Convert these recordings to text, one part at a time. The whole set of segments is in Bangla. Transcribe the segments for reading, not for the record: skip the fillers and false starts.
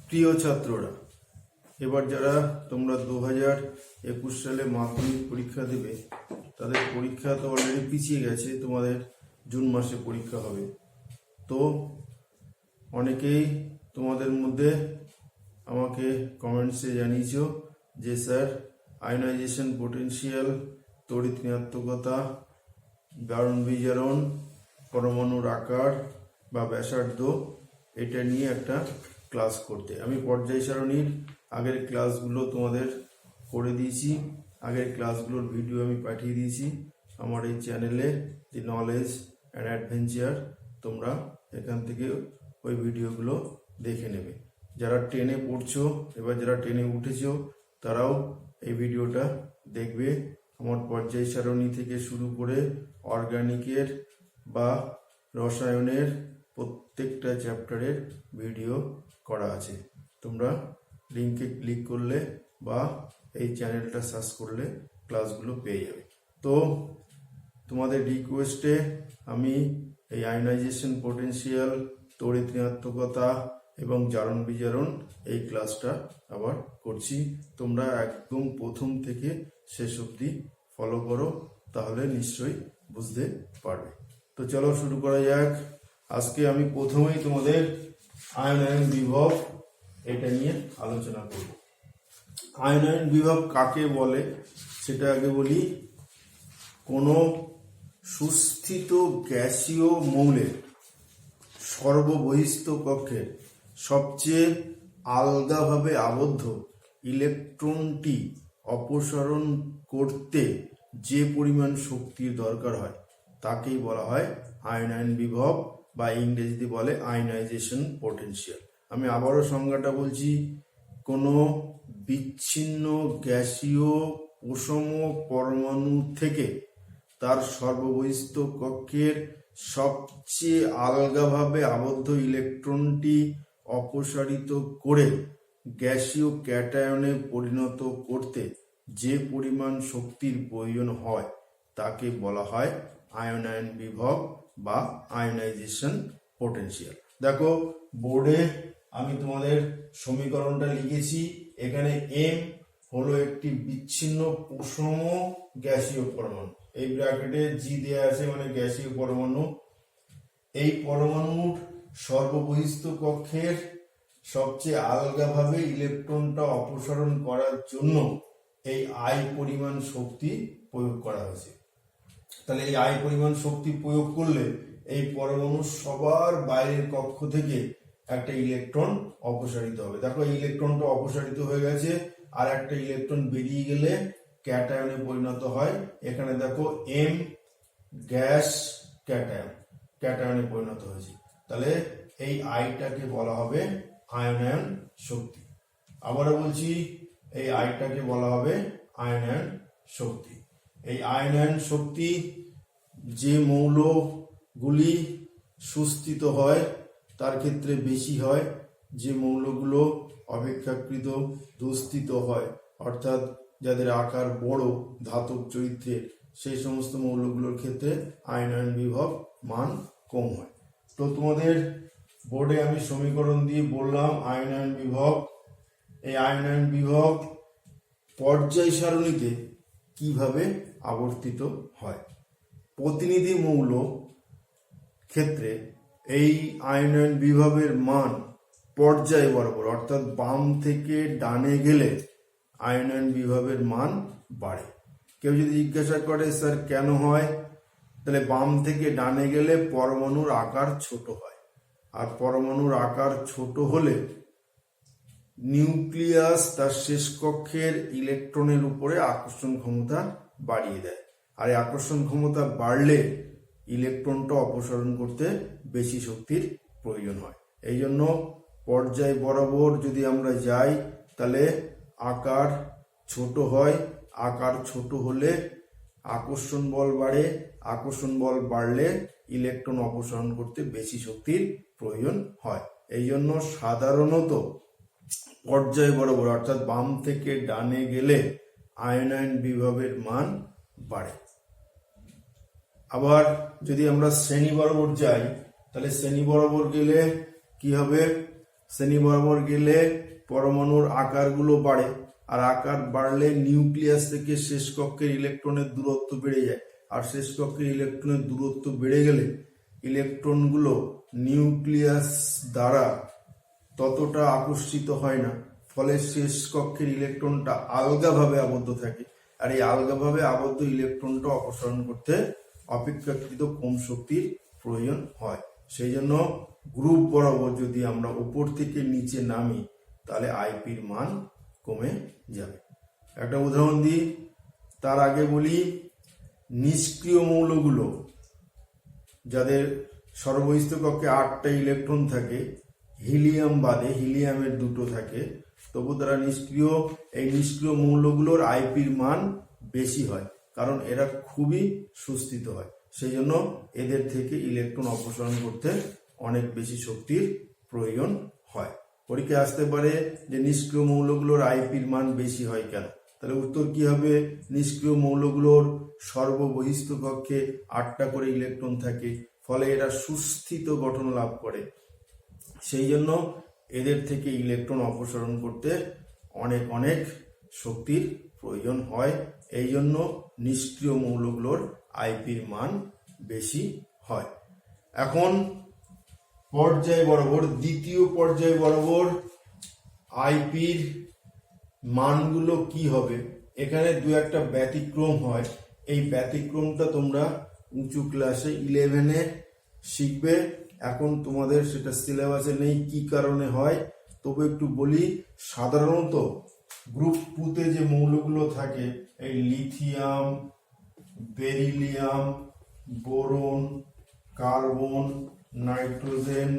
প্রিয় ছাত্ররা, এবার যারা তোমরা 2021 সালে মাধ্যমিক পরীক্ষা দেবে তাদের পরীক্ষা তো অলরেডি পিছিয়ে গেছে। তোমাদের জুন মাসে পরীক্ষা হবে। তো অনেকেই তোমাদের মধ্যে আমাকে কমেন্টসে জানিয়েছো যে স্যার, আয়নাইজেশন পোটেনশিয়াল, তড়িৎ ঋণাত্মকতা, জারণ বিজারণ, পরমাণুর আকার বা ব্যাসার্ধ, এটা নিয়ে একটা ক্লাস করতে। আমি পর্যায় সারণীর আগের ক্লাসগুলো তোমাদের করে দিয়েছি। আগের ক্লাসগুলোর ভিডিও আমি পাঠিয়ে দিয়েছি আমার এই চ্যানেলে, দি নলেজ অ্যান্ড অ্যাডভেঞ্চার। তোমরা এখান থেকে ওই ভিডিওগুলো দেখে নেবে। যারা ট্রেনে পড়ছো, এবার যারা ট্রেনে উঠেছো তারাও এই ভিডিওটা দেখবে। আমার পর্যায় সারণী থেকে শুরু করে অর্গানিকের বা রসায়নের প্রত্যেকটা চ্যাপ্টারের ভিডিও করা আছে। তোমরা লিঙ্কে ক্লিক করলে বা এই চ্যানেলটা সার্চ করলে ক্লাসগুলো পেয়ে যাবে। তো তোমাদের রিকোয়েস্টে আমি এই আয়নাইজেশন পোটেনশিয়াল, তড়িৎ ঋণাত্মকতা এবং জারণ বিজারণ এই ক্লাসটা আবার করছি। তোমরা একদম প্রথম থেকে শেষ অবধি ফলো করো, তাহলে নিশ্চয়ই বুঝতে পারবে। তো চলো শুরু করা যাক। আজকে আমি প্রথমেই তোমাদের আয়নায়ন বিভব এটা নিয়ে আলোচনা করব। আয়নায়ন বিভব কাকে বলে সেটা আগে বলি। কোনো সুস্থিত গ্যাসীয় মৌলের সর্ববহিস্থ কক্ষের সবচেয়ে আলগাভাবে আবদ্ধ ইলেকট্রনটি অপসারণ করতে যে পরিমাণ শক্তির দরকার হয় তাকেই বলা হয় আয়নায়ন বিভব, বা ইংরেজিতে বলে আয়নাইজেশন পোটেনশিয়াল। আমি আবারও সংজ্ঞাটা বলছি। কোনো বিচ্ছিন্ন গ্যাসীয় প্রসম পরমাণু থেকে তার সর্ববহিস্থ কক্ষের সবচেয়ে আলগাভাবে আবদ্ধ ইলেকট্রনটি অপসারিত করে গ্যাসীয় ক্যাটায়নে পরিণত করতে যে পরিমাণ শক্তির প্রয়োজন হয় তাকে বলা হয় আয়নায়ন বিভব বা আয়নাইজেশন পোটেনশিয়াল। দেখো বোর্ডে আমি তোমাদের সমীকরণটা লিখেছি। এখানে এম হলো একটি বিচ্ছিন্ন প্রসম গ্যাসীয় পরমাণু, এই ব্র্যাকেটে জি দেয়া আছে, মানে গ্যাসীয় পরমাণু। এই পরমাণুর সর্ববহিস্থ কক্ষের সবচেয়ে আলগাভাবে ইলেকট্রনটা অপসারণ করার জন্য এই আই পরিমাণ শক্তি প্রয়োগ করা হয়েছে। তাহলে এই আই পরিমাণ শক্তি প্রয়োগ করলে এই পরমাণু সবার বাইরের কক্ষ থেকে একটা ইলেকট্রন অপসারিত হবে। দেখো এই ইলেকট্রনটা অপসারিত হয়ে গেছে, আর একটা ইলেকট্রন বেরিয়ে গেলে ক্যাটায়নে পরিণত হয়। এখানে দেখো এম গ্যাস ক্যাটায়ন, ক্যাটায়নে পরিণত হয়েছে। তাহলে এই আইটাকে বলা হবে আয়নায়ন শক্তি। আবারও বলছি, এই আইটাকে বলা হবে আয়নায়ন শক্তি। এই আয়নায়ন শক্তি যে মৌলগুলি সুস্থিত হয় তার ক্ষেত্রে বেশি হয়, যে মৌলগুলো অপেক্ষাকৃত দুস্থিত হয়, অর্থাৎ যাদের আকার বড়, ধাতব চরিত্রের, সেই সমস্ত মৌলগুলোর ক্ষেত্রে আয়নায়ন বিভব মান কম হয়। তো তোমাদের বোর্ডে আমি সমীকরণ দিয়ে বললাম আয়নায়ন বিভব। এই আয়নায়ন বিভব পর্যায় সারণীতে কিভাবে আবর্তিত হয়। প্রতিনিধি মৌল ক্ষেত্রে এই আয়নায়ন বিভবের মান পর্যায় বরাবর, অর্থাৎ বাম থেকে ডানে গেলে আয়নায়ন বিভবের মান বাড়ে। কেউ যদি জিজ্ঞাসা করে স্যার কেন হয়, তাহলে বাম থেকে ডানে গেলে পরমাণুর আকার ছোট হয়, আর পরমাণুর আকার ছোট হলে নিউক্লিয়াস তার শেষ কক্ষের ইলেকট্রনের উপরে আকর্ষণ ক্ষমতা বাড়িয়ে দেয়, আর এই আকর্ষণ ক্ষমতা বাড়লে ইলেকট্রনটা অপসারণ করতে বেশি শক্তির প্রয়োজন হয়। এই জন্য পর্যায় বরাবর যদি আমরা যাই তাহলে আকার ছোট হয়, আকার ছোট হলে আকর্ষণ বল বাড়ে, আকর্ষণ বল বাড়লে ইলেকট্রন অপসারণ করতে বেশি শক্তির প্রয়োজন হয়। এই জন্য সাধারণত পর্যায় বরাবর, অর্থাৎ বাম থেকে ডানে গেলে আয়নায়ন বিভবের মান বাড়ে। আবার যদি আমরা শ্রেণী বরাবর যাই তাহলে শ্রেণী বরাবর গেলে কি হবে, শ্রেণী বরাবর গেলে পরমাণুর আকারগুলো বাড়ে, আর আকার বাড়লে নিউক্লিয়াস থেকে শেষ কক্ষের ইলেকট্রনের দূরত্ব বেড়ে যায়, আর শেষ কক্ষের ইলেকট্রনের দূরত্ব বেড়ে গেলে ইলেকট্রনগুলো নিউক্লিয়াস দ্বারা ততটা আকর্ষিত হয় না, ফলে শেষ কক্ষের ইলেকট্রনটা আলগাভাবে আবদ্ধ থাকে, আর এই আলগাভাবে আবদ্ধ ইলেকট্রনটা অপসারণ করতে অপেক্ষাকৃত কম শক্তির প্রয়োজন হয়। সেই জন্য গ্রুপ বরাবর যদি আমরা উপর থেকে নিচে নামি তাহলে আইপির মান কমে যাবে। একটা উদাহরণ দিই, তার আগে বলি নিষ্ক্রিয় মৌলগুলো যাদের সর্বহিত কক্ষে 8টা ইলেকট্রন থাকে, হিলিয়াম বাদে, হিলিয়ামের 2টো থাকে, তবু তারা নিষ্ক্রিয়। এই নিষ্ক্রিয় মৌলগুলোর আইপির মান বেশি হয়, কারণ এরা খুবই সুস্থিত হয়। সেই জন্য এদের থেকে ইলেকট্রন অপসারণ করতে অনেক বেশি শক্তির প্রয়োজন হয়। পরীক্ষায় আসতে পারে যে নিষ্ক্রিয় মৌলগুলোর আইপির মান বেশি হয় কেন? তাহলে উত্তর কি হবে? নিষ্ক্রিয় মৌলগুলোর সর্ববহিস্থ কক্ষে 8টা করে ইলেকট্রন থাকে, ফলে এরা সুস্থিত গঠন লাভ করে। সেই জন্য এদের থেকে ইলেকট্রন অপসারণ করতে অনেক অনেক শক্তির প্রয়োজন হয়। এই জন্য নিষ্ক্রিয় মৌলগুলোর আইপির মান বেশি হয়। এখন পর্যায় বরাবর, দ্বিতীয় পর্যায় বরাবর আইপির মানগুলো কি হবে? এখানে দু একটা ব্যতিক্রম হয়। এই ব্যতিক্রমটা তোমরা উঁচু ক্লাসে 11-এ শিখবে। এখন তোমাদের সেটা সিলেবাসে নেই, কি কারণে হয় তবু একটু বলি। সাধারণত গ্রুপ 2-তে যে মৌলগুলো থাকে, এই lithium, beryllium, boron, carbon, nitrogen,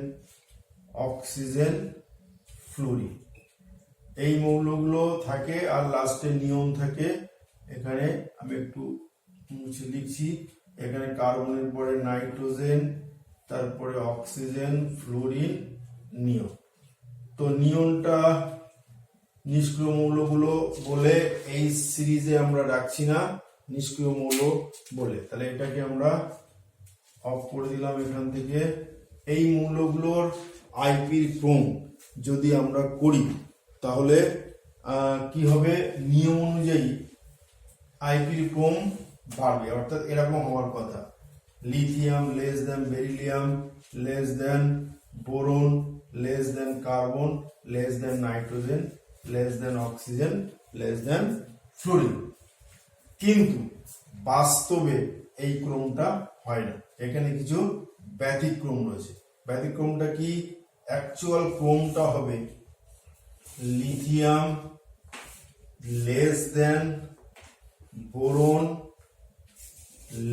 oxygen, fluorine, এই মৌলগুলো থাকে, আর লাস্টে নিয়ন থাকে। এখানে আমি একটু মুছে লিখছি, এখানে কার্বনের পরে নাইট্রোজেন, তারপরে অক্সিজেন, ফ্লোরিন, নিয়ন। তো নিয়নটা নিষ্ক্রিয় মৌলগুলো বলে এই সিরিজে আমরা রাখছি না, নিষ্ক্রিয় মৌল বলে। তাহলে এটাকে আমরা অফ করে দিলাম এখান থেকে। এই মৌলগুলোর আইপির ক্রম যদি আমরা করি তাহলে কি হবে? নিয়ম অনুযায়ী আইপির ক্রম বাড়বে, অর্থাৎ এরকম হওয়ার কথা: lithium less than beryllium, less than boron, less than carbon, less than nitrogen, less than oxygen, less than fluorine. কিন্তু বাস্তবে এই ক্রমটা হয় না, এখানে কিছু ব্যতিক্রম রয়েছে। ব্যতিক্রমটা কি? অ্যাকচুয়াল ক্রমটা হবে lithium less than boron,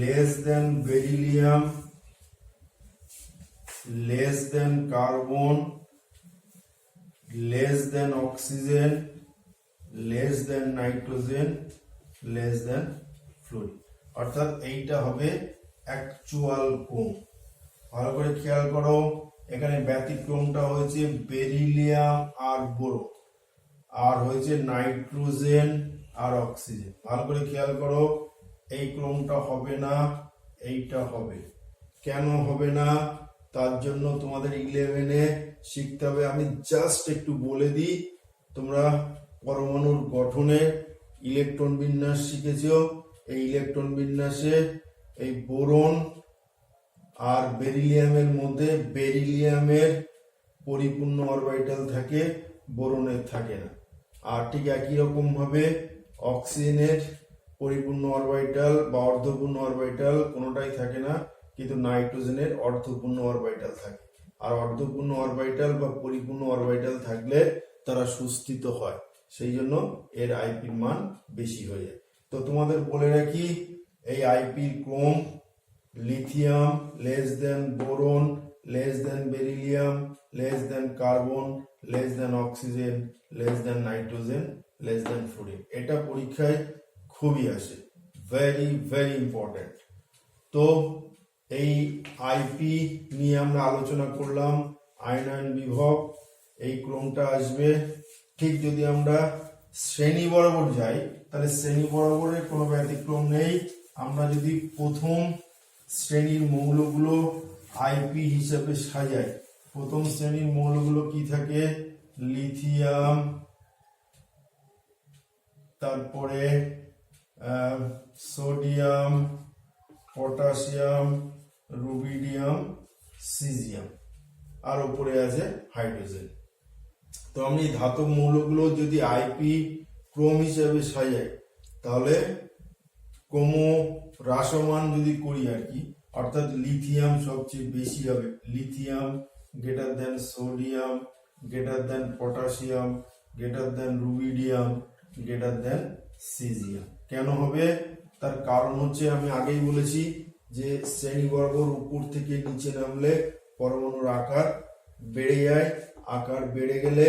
less than beryllium, less than carbon, less than oxygen, less than nitrogen, less than fluorine. অর্থাৎ এইটা হবে অ্যাকচুয়াল ক্রম। ভালো করে খেয়াল করো, এখানে ব্যতিক্রমটা হয়েছে বেরিলিয়াম আর বোরন, আর হয়েছে নাইট্রোজেন আর অক্সিজেন। ভালো করে খেয়াল করো, এই ক্রমটা হবে না, এইটা হবে। কেন হবে না? তার জন্য তোমাদের 11-এ শিখতে হবে। আমি জাস্ট একটু বলে দিই, তোমরা পরমাণুর গঠনে ইলেকট্রন বিন্যাস শিখেছো। এই ইলেকট্রন বিন্যাসে এই বোরন আর বেরিলিয়ামের মধ্যে বেরিলিয়ামের পরিপূর্ণ অরবিটাল থাকে, বোরনের থাকে না। আর ঠিক একই রকম ভাবে অক্সিজেনের পরিপূর্ণ অরবিটাল বা অর্ধপূর্ণ অরবিটাল কোনোটাই থাকে না, কিন্তু নাইট্রোজেনের অর্ধপূর্ণ অরবিটাল থাকে। আর অর্ধপূর্ণ অরবিটাল বা পরিপূর্ণ অরবিটাল থাকলে তারা সুস্থিত হয়, সেই জন্য এর আইপির মান বেশি হয়ে যায়। তো তোমাদের বলে রাখি, এই আইপির ক্রম: lithium less than boron, less than beryllium, less than carbon, less than oxygen, less than nitrogen, less than fluorine. এটা পরীক্ষায় খুবই আসে, ভেরি ভেরি ইম্পর্টেন্ট। তো এই আইপি নিয়ে আমরা আলোচনা করলাম, আয়নায়ন বিভব, এই ক্রমটা আসবে। ঠিক যদি আমরা শ্রেণী বরাবর যাই তাহলে শ্রেণী বরাবরের কোনো ব্যতিক্রম নেই। আমরা যদি প্রথম শ্রেণীর মৌলগুলো আইপি হিসাবে সাজাই প্রথম শ্রেণীর মৌলগুলো কি থাকে? লিথিয়াম, তারপরে সোডিয়াম, পটাশিয়াম, রুবিডিয়াম, সিজিয়াম, আর উপরে আছে হাইড্রোজেন। তো আমি ধাতব মৌলগুলো যদি আইপি ক্রম হিসাবে সাজাই, তাহলে ক্রম হ্রাসমান যদি করি আর কি, অর্থাৎ লিথিয়াম সবচেয়ে বেশি হবে, lithium greater than sodium, greater than potassium, greater than rubidium, greater than caesium. কেন হবে? তার কারণ হচ্ছে আমি আগেই বলেছি যে শ্রেণীবর্গর উপর থেকে নিচে নামলে পরমাণুর আকার বেড়ে যায়, আকার বেড়ে গেলে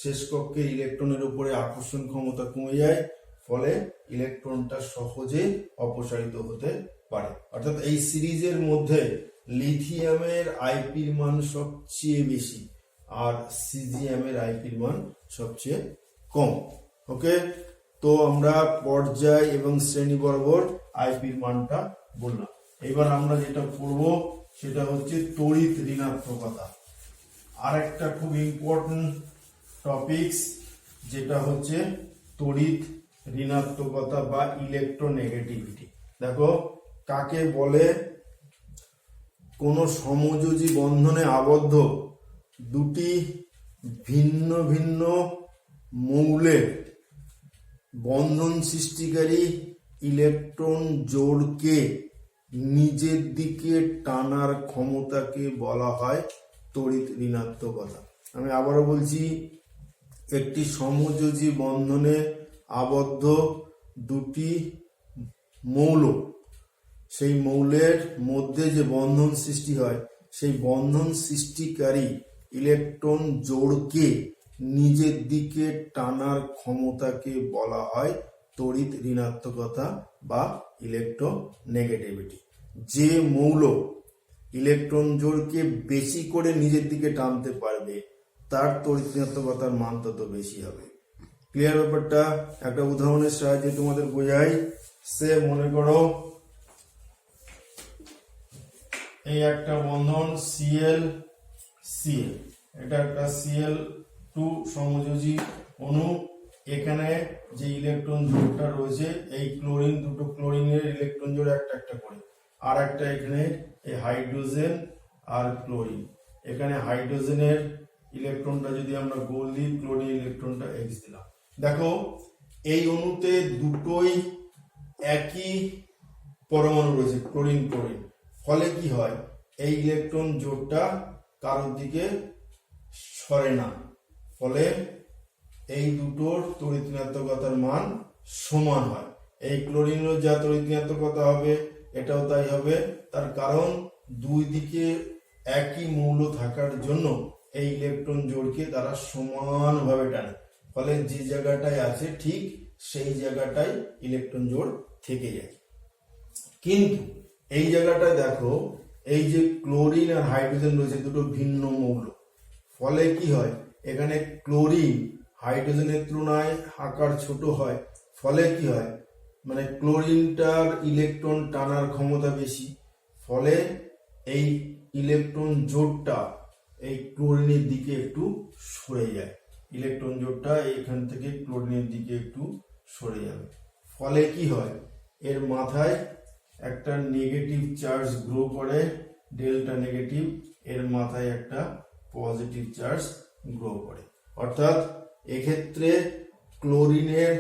শেষ কক্ষের ইলেকট্রনের উপরে আকর্ষণ ক্ষমতা কমে যায়, ফলে ইলেকট্রনটা সহজে অপসারিত হতে পারে। অর্থাৎ এই সিরিজের মধ্যে লিথিয়ামের আইপির মান সবচেয়ে বেশি আর সিজিয়ামের আইপির মান সবচেয়ে কম। ওকে, তো আমরা পর্যায় এবং শ্রেণীবর্গর আইপির মানটা বললাম। এবার আমরা যেটা করব সেটা হচ্ছে তড়িৎ ঋণাত্মকতা। আর একটা খুব ইম্পর্টেন্ট টপিকস যেটা হচ্ছে তড়িৎ ঋণাত্মকতা বা ইলেকট্রোনেগেটিভিটি। দেখো কাকে বলে? কোন সমযোজী বন্ধনে আবদ্ধ দুটি ভিন্ন ভিন্ন মৌলের বন্ধন সৃষ্টিকারী ইলেকট্রন জোড়কে নিজের দিকে টানার ক্ষমতাকে বলা হয় তড়িৎ ঋণাত্মকতা। আমি আবারও বলছি, একটি সমযোজী বন্ধনে আবদ্ধ দুটি মৌল, সেই মৌলের মধ্যে যে বন্ধন সৃষ্টি হয়, সেই বন্ধন সৃষ্টিকারী ইলেকট্রন জোড়কে নিজের দিকে টানার ক্ষমতাকে বলা হয় তড়িৎ ঋণাত্মকতা বা ইলেকট্রোনেগেটিভিটি। যে মৌল ইলেকট্রন জোড়কে বেশি করে নিজের দিকে টানতে পারবে তার তড়িৎ ঋণাত্মকতার মান তত বেশি হবে। ক্লিয়ার ব্যাপারটা? একটা উদাহরণের সাহায্যে তোমাদের বোঝাই। সে মনে করো এই একটা বন্ধন Cl Cl, এটা একটা Cl2 সমযোজী অণু। এখানে যে ইলেকট্রন জোড়টা রয়েছে, এই ক্লোরিন, দুটো ক্লোরিনের ইলেকট্রন জোড় একটা একটা করে, আর একটা এখানে এই হাইড্রোজেন আর ক্লোরিন। এখানে হাইড্রোজেনের ইলেকট্রনটা যদি আমরা গোল দিই, ক্লোরিন ইলেকট্রনটা এক্স দিলাম। দেখো এই অণুতে দুটোই একই পরমাণু রয়েছে, ক্লোরিন ক্লোরিন। ফলে কি হয়? এই ইলেকট্রন জোড়টা কারোর দিকে সরে না, ফলে এই দুটোর তড়িৎ ঋণাত্মকতার মান সমান হয়। এই ক্লোরিনের যা তড়িৎ ঋণাত্মকতা হবে, এটাও তাই হবে। তার কারণ দুই দিকে একই মৌল থাকার জন্য এই ইলেকট্রন জোড়কে তারা সমানভাবে টানে, ফলে যে জায়গাটায় আছে ঠিক সেই জায়গাটায় ইলেকট্রন জোড় থেকে যায়। কিন্তু এই জায়গাটায় দেখো, এই যে ক্লোরিন আর হাইড্রোজেন রয়েছে, দুটো ভিন্ন মৌল। ফলে কি হয়? এখানে ক্লোরিন হাইড্রোজেনের তুলনায় আকার ছোট হয়। ফলে কি হয়? মানে ক্লোরিনটার ইলেকট্রন টানার ক্ষমতা বেশি, ফলে এই ইলেকট্রন জোড়টা এই ক্লোরিনের দিকে একটু সরে যায়। ইলেকট্রন জোড়টা এখান থেকে ক্লোরিনের দিকে একটু সরে যাবে। ফলে কি হয়? এর মাথায় একটা নেগেটিভ চার্জ গ্রো করে, ডেল্টা নেগেটিভ, এর মাথায় একটা পজিটিভ চার্জ গ্রো করে। অর্থাৎ এক্ষেত্রে ক্লোরিনের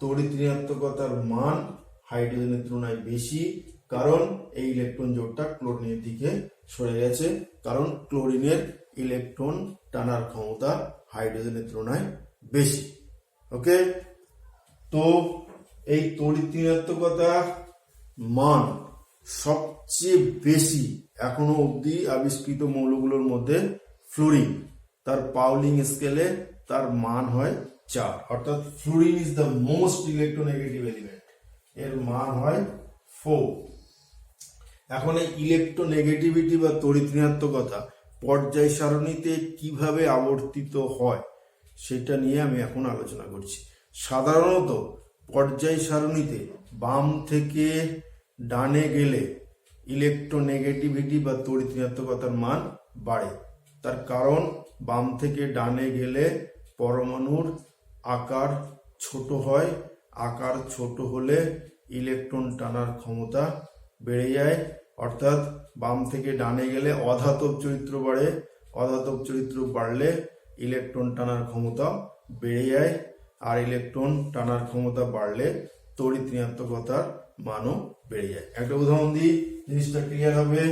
তড়িৎ ঋণাত্মকতার মান হাইড্রোজেনের তুলনায় বেশি, কারণ এই ইলেকট্রন জোড়টা ক্লোরিনের দিকে সরে গেছে, কারণ ক্লোরিনের ইলেকট্রন টানার ক্ষমতা হাইড্রোজেনের তুলনায় বেশি। ওকে, তো এই তড়িৎ ঋণাত্মকতা মান সবচেয়ে বেশি এখনো অবধি আবিষ্কৃত মৌলগুলোর মধ্যে ফ্লুরিন, তার পাউলিং স্কেলে তার মান হয় 4। অর্থাৎ fluorine is the most electronegative element, এর মান হয় 4। এখন এই ইলেকট্রোনেগেটিভিটি বা তড়িৎ ঋণাত্মকতা পর্যায় সারণীতে কিভাবে আবর্তিত হয় সেটা নিয়ে আমি এখন আলোচনা করছি। সাধারণত পর্যায় সারণীতে বাম থেকে ডানে গেলে ইলেকট্রোনেগেটিভিটি বা তড়িৎ ঋণাত্মকতার মান বাড়ে, তার কারণ বাম থেকে ডানে গেলে পরমাণুর আকার ছোট হয়, আকার ছোট হলে ইলেকট্রন টানার ক্ষমতা বেড়ে যায়। অর্থাৎ বাম থেকে ডানে গেলে অধাতব চরিত্র বাড়ে, অধাতব চরিত্র বাড়লে ইলেকট্রন টানার ক্ষমতা বেড়ে যায়, আর ইলেকট্রন টানার ক্ষমতা বাড়লে তড়িৎ ঋণাত্মকতার মানও বেড়ে যায়। একটা উদাহরণ দিই, জিনিসটা ক্লিয়ার হবে।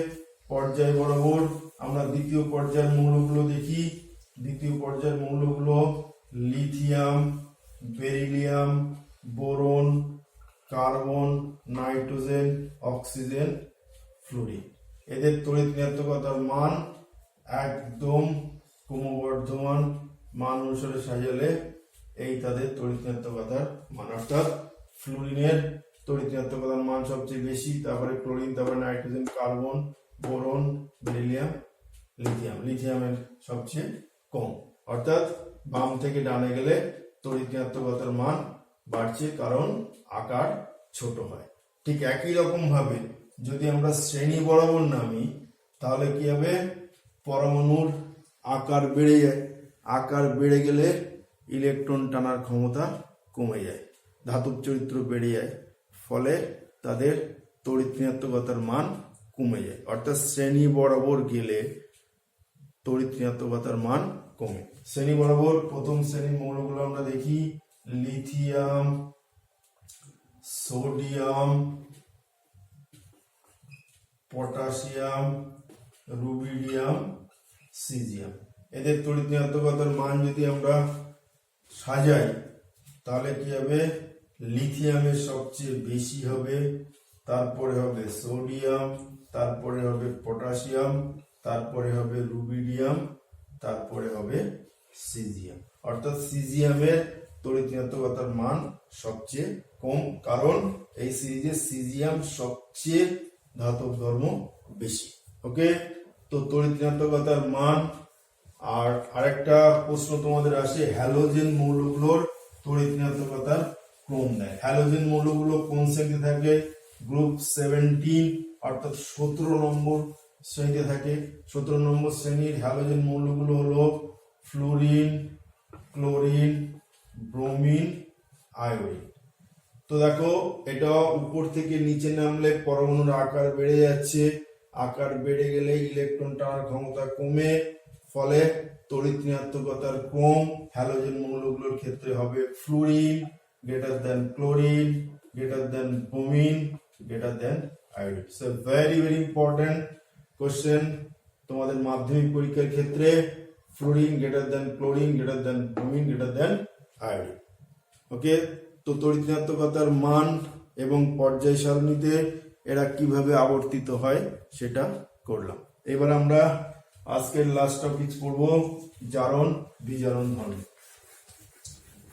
পর্যায় বরাবর আমরা দ্বিতীয় পর্যায়ের মৌলগুলো দেখি। দ্বিতীয় পর্যায়ের মৌলগুলো lithium, beryllium, boron, carbon, nitrogen, oxygen, fluorine. এদের তড়িৎ ঋণাত্মকতার মান একদম ক্রমবর্ধমান মান অনুসারে সাজালে এই তাদের তড়িৎ ঋণাত্মকতার মান। অর্থাৎ ফ্লুরিনের তড়িৎ ঋণাত্মকতার মান সবচেয়ে বেশি, তারপরে ক্লোরিন, তারপরে nitrogen, carbon, boron, beryllium, lithium. লিথিয়ামের সবচেয়ে কম। অর্থাৎ বাম থেকে ডানে গেলে তড়িৎ ঋণাত্মকতার মান বাড়ছে, কারণ আকার ছোট হয়। ঠিক একই রকম ভাবে যদি আমরা শ্রেণী বরাবর নামি তাহলে কি হবে, পরমাণুর আকার বেড়ে যায়, আকার বেড়ে গেলে ইলেকট্রন টানার ক্ষমতা কমে যায়, ধাতব চরিত্র বেড়ে যায়, ফলে তাদের তড়িৎ ঋণাত্মকতার মান কমে যায়। অর্থাৎ শ্রেণী বরাবর গেলে তড়িৎ ঋণাত্মকতার মান কমে। শ্রেণী বরাবর প্রথম শ্রেণীর মৌলগুলো আমরা দেখি, lithium, sodium, potassium, rubidium, caesium. এদের তড়িৎ ঋণাত্মকতার মান যদি আমরা সাজাই তাহলে কি হবে, লিথিয়ামের সবচেয়ে বেশি হবে, তারপরে হবে সোডিয়াম, তারপরে হবে পটাশিয়াম, তারপরে হবে রুবিডিয়াম, তারপরে হবে সিজিয়াম। অর্থাৎ সিজিয়ামের তড়িৎ ঋণাত্মকতার মান সবচেয়ে কম, কারণ এই সিরিজে সিজিয়াম সবচেয়ে ধাতব ধর্ম বেশি। ওকে, তো তড়িৎ ঋণাত্মকতার মান। আর আরেকটা প্রশ্ন তোমাদের আসে, হ্যালোজেন মৌলগুলোর তড়িৎ ঋণাত্মকতার ক্রম দেয়। হ্যালোজেন মৌলগুলো কোন শ্রেণীতে থাকে? গ্রুপ 17 অর্থাৎ 17 নম্বর শ্রেণীতে থাকে। 17 নম্বর শ্রেণীর হ্যালোজেন মৌলগুলো হলো ফ্লোরিন, ক্লোরিন, ব্রোমিন, আয়োডিন। তো দেখো, এটা উপর থেকে নিচে নামলে পরমাণুর আকার বেড়ে যাচ্ছে, আকার বেড়ে গেলে ইলেকট্রন টানার ক্ষমতা কমে, ফলে তড়িৎ ঋণাত্মকতার ক্রম হ্যালোজেন মৌলগুলোর ক্ষেত্রে হবে fluorine greater than chlorine greater than bromine greater than iodine. So very very important question তোমাদের মাধ্যমিক পরীক্ষার ক্ষেত্রে, fluorine greater than chlorine greater than bromine greater than iodine. Okay, তো তড়িৎ ঋণাত্মকতার মান এবং পর্যায় সারণীতে এরা কিভাবে আবর্তিত হয় সেটা করলাম। এবার আমরা আজকের লাস্ট টপিক পড়ব, জারণ বিজারণ ধর্ম।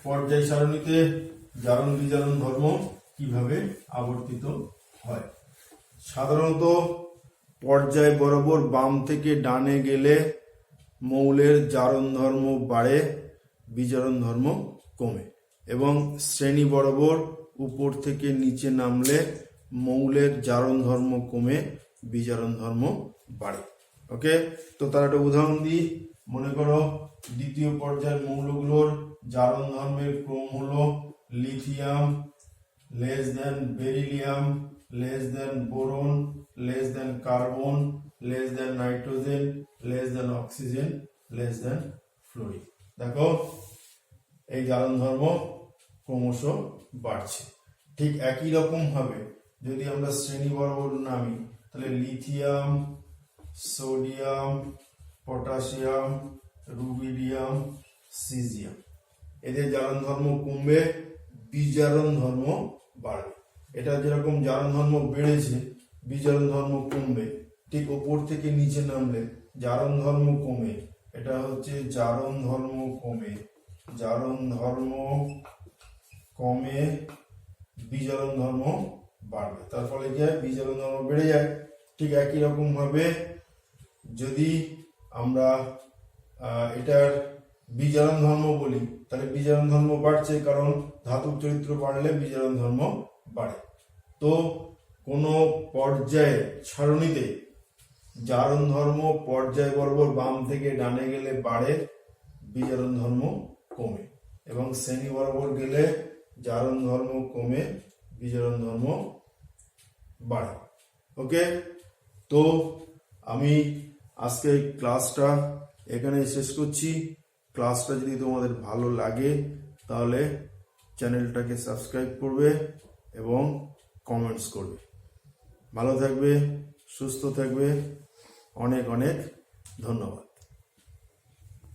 পর্যায় সারণীতে জারণ বিজারণ ধর্ম কিভাবে আবর্তিত হয়। সাধারণত পর্যায় বরাবর বাম থেকে ডানে গেলে মৌলের জারণ ধর্ম বাড়ে, বিজারণ ধর্ম কমে, এবং শ্রেণী বরাবর উপর থেকে নিচে নামলে মৌলের জারণ ধর্ম কমে, বিজারণ ধর্ম বাড়ে। ওকে, তো তার একটা উদাহরণ দিই। মনে করো দ্বিতীয় পর্যায়ের মৌলগুলোর জারণ ধর্মের ক্রম হলো lithium less than beryllium less than boron less than carbon less than nitrogen less than oxygen less than fluorine. দেখো, এই জারণ ধর্ম ক্রমশ বাড়ছে। ঠিক একই রকম ভাবে যদি আমরা শ্রেণী বরাবর নামি তাহলে lithium, sodium, potassium, rubidium, caesium, এদের জারণ ধর্ম কমবে, বিজারণ ধর্ম বাড়বে। এটা যেরকম জারণ ধর্ম বেড়েছে, বিজারণ ধর্ম কমবে। ঠিক ওপর থেকে নিচে নামলে জারণ ধর্ম কমে, এটা হচ্ছে জারণ ধর্ম কমে, জারণ ধর্ম কমে, বিজারণ ধর্ম বাড়বে। তার ফলে কি হয়, বিজারণ ধর্ম বেড়ে যায়। ঠিক একই রকম ভাবে যদি আমরা এটার বিজারণ ধর্ম বলি তাহলে বিজারণ ধর্ম বাড়ছে, কারণ ধাতব চরিত্র বাড়লে বিজারণ ধর্ম বাড়ে। তো কোন পর্যায়ে সারণীতে জারণ ধর্ম পর্যায় বরাবর বাম থেকে ডানে গেলে বাড়ে, বিজারণ ধর্ম কমে, এবং শ্রেণী বরাবর গেলে জারণ ধর্ম কমে, বিজারণ ধর্ম বাড়ে। ওকে, তো আমি আজকে ক্লাসটা এখানে শেষ করছি। ক্লাসটা যদি তোমাদের ভালো লাগে তাহলে চ্যানেলটাকে সাবস্ক্রাইব করবে এবং কমেন্টস করবে। ভালো থাকবে, সুস্থ থাকবে, অনেক অনেক ধন্যবাদ।